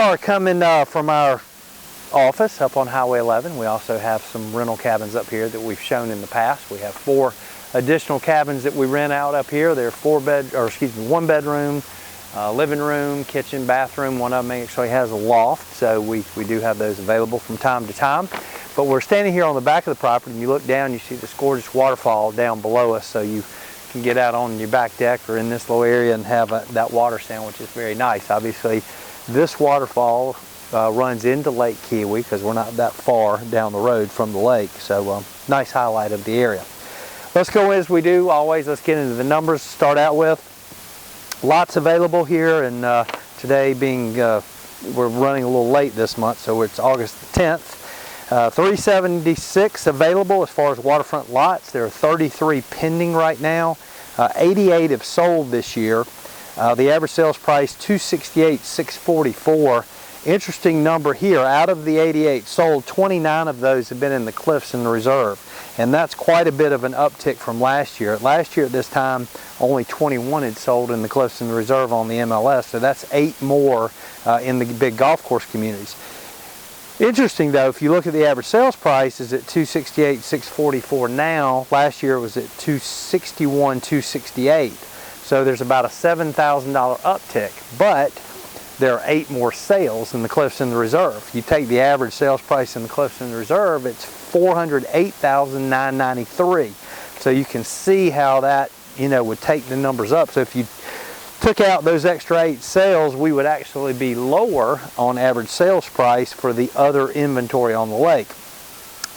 Are coming from our office up on Highway 11. We also have some rental cabins up here that we've shown in the past. We have 4 additional cabins that we rent out up here. They're 1 bedroom, living room, kitchen, bathroom. One of them actually has a loft, so we do have those available from time to time. But we're standing here on the back of the property, and you look down, you see this gorgeous waterfall down below us, so you can get out on your back deck or in this little area and have that water sound, which is very nice. Obviously, this waterfall runs into Lake Keowee because we're not that far down the road from the lake, so nice highlight of the area. Let's go, as we do always, let's get into the numbers to start out with. Lots available here, and today being we're running a little late this month, so it's August the 10th. 376 available as far as waterfront lots. There are 33 pending right now. 88 have sold this year. The average sales price $268,644. Interesting number here. Out of the 88 sold, 29 of those have been in the Cliffs and the Reserve, and that's quite a bit of an uptick from last year. Last year at this time, only 21 had sold in the Cliffs and the Reserve on the MLS, so that's 8 more in the big golf course communities. Interesting though, if you look at the average sales price, is at $268,644 now. Last year it was at $261,268. So there's about a $7,000 uptick, but there are 8 more sales in the Cliffs and the Reserve. You take the average sales price in the Cliffs and the Reserve, it's $408,993. So you can see how that, would take the numbers up. So if you took out those extra 8 sales, we would actually be lower on average sales price for the other inventory on the lake.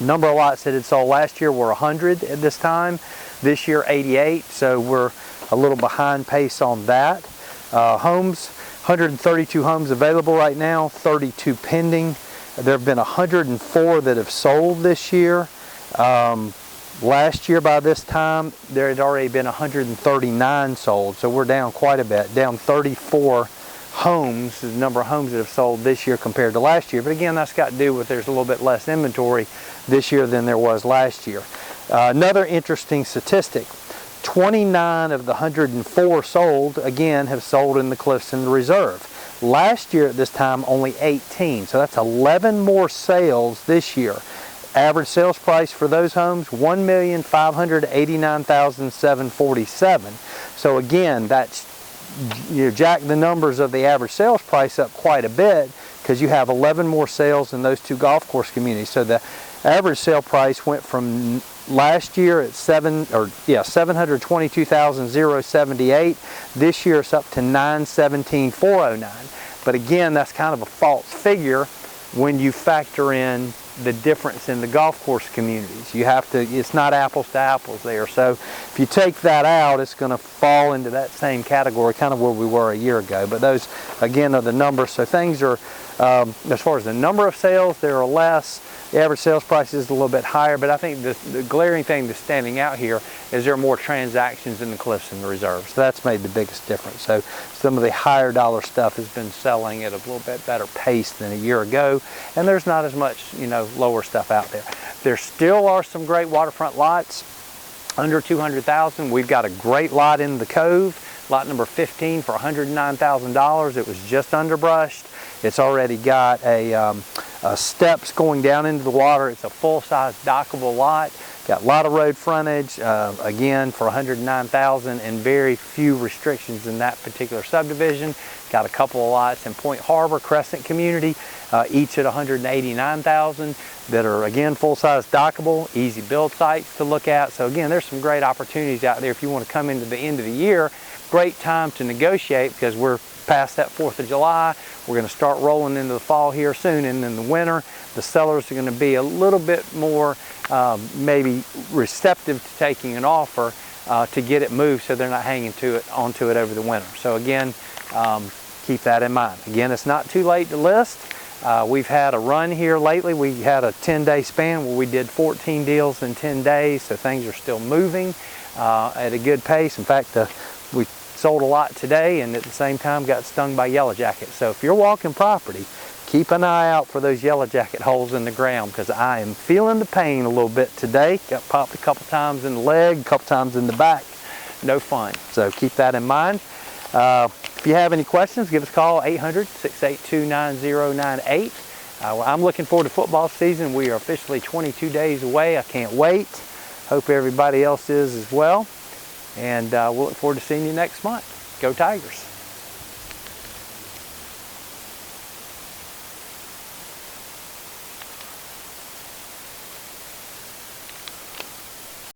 Number of lots that had sold last year were 100 at this time. This year 88, so we're a little behind pace on that. Homes, 132 homes available right now, 32 pending. There have been 104 that have sold this year. Last year by this time, there had already been 139 sold, so we're down quite a bit, down 34 homes, the number of homes that have sold this year compared to last year. But again, that's got to do with there's a little bit less inventory this year than there was last year. Another interesting statistic, 29 of the 104 sold, again, have sold in the Cliffs and the Reserve. Last year at this time, only 18, so that's 11 more sales this year. Average sales price for those homes, $1,589,747. So again, that's, jack the numbers of the average sales price up quite a bit because you have 11 more sales in those 2 golf course communities. So the average sale price went from last year at $722,078. This year it's up to $917,409. But again, that's kind of a false figure when you factor in the difference in the golf course communities. You have to, it's not apples to apples there. So if you take that out, it's going to fall into that same category, kind of where we were a year ago. But those, again, are the numbers. So things are, as far as the number of sales, there are less. The average sales price is a little bit higher, but I think the glaring thing that's standing out here is there are more transactions in the Cliffs and the Reserve. So that's made the biggest difference. So some of the higher dollar stuff has been selling at a little bit better pace than a year ago, and there's not as much, lower stuff out there. There still are some great waterfront lots under $200,000. We've got a great lot in the Cove, lot number 15 for $109,000. It was just underbrushed. It's already got steps going down into the water. It's a full-size dockable lot. Got a lot of road frontage, again, for $109,000, and very few restrictions in that particular subdivision. Got a couple of lots in Point Harbor, Crescent Community, each at $189,000 that are, again, full-size dockable, easy build sites to look at. So again, there's some great opportunities out there if you want to come into the end of the year. Great time to negotiate because we're past that 4th of July. We're going to start rolling into the fall here soon, and in the winter, the sellers are going to be a little bit more maybe receptive to taking an offer to get it moved so they're not hanging onto it over the winter. So again, keep that in mind. Again, it's not too late to list. We've had a run here lately. We had a 10-day span where we did 14 deals in 10 days, so things are still moving at a good pace. In fact, we sold a lot today and at the same time got stung by yellow jackets. So if you're walking property, keep an eye out for those yellow jacket holes in the ground because I am feeling the pain a little bit today. Got popped a couple times in the leg, a couple times in the back. No fun. So keep that in mind. If you have any questions, give us a call, 800-682-9098. I'm looking forward to football season. We are officially 22 days away. I can't wait. Hope everybody else is as well. And we'll look forward to seeing you next month. Go Tigers.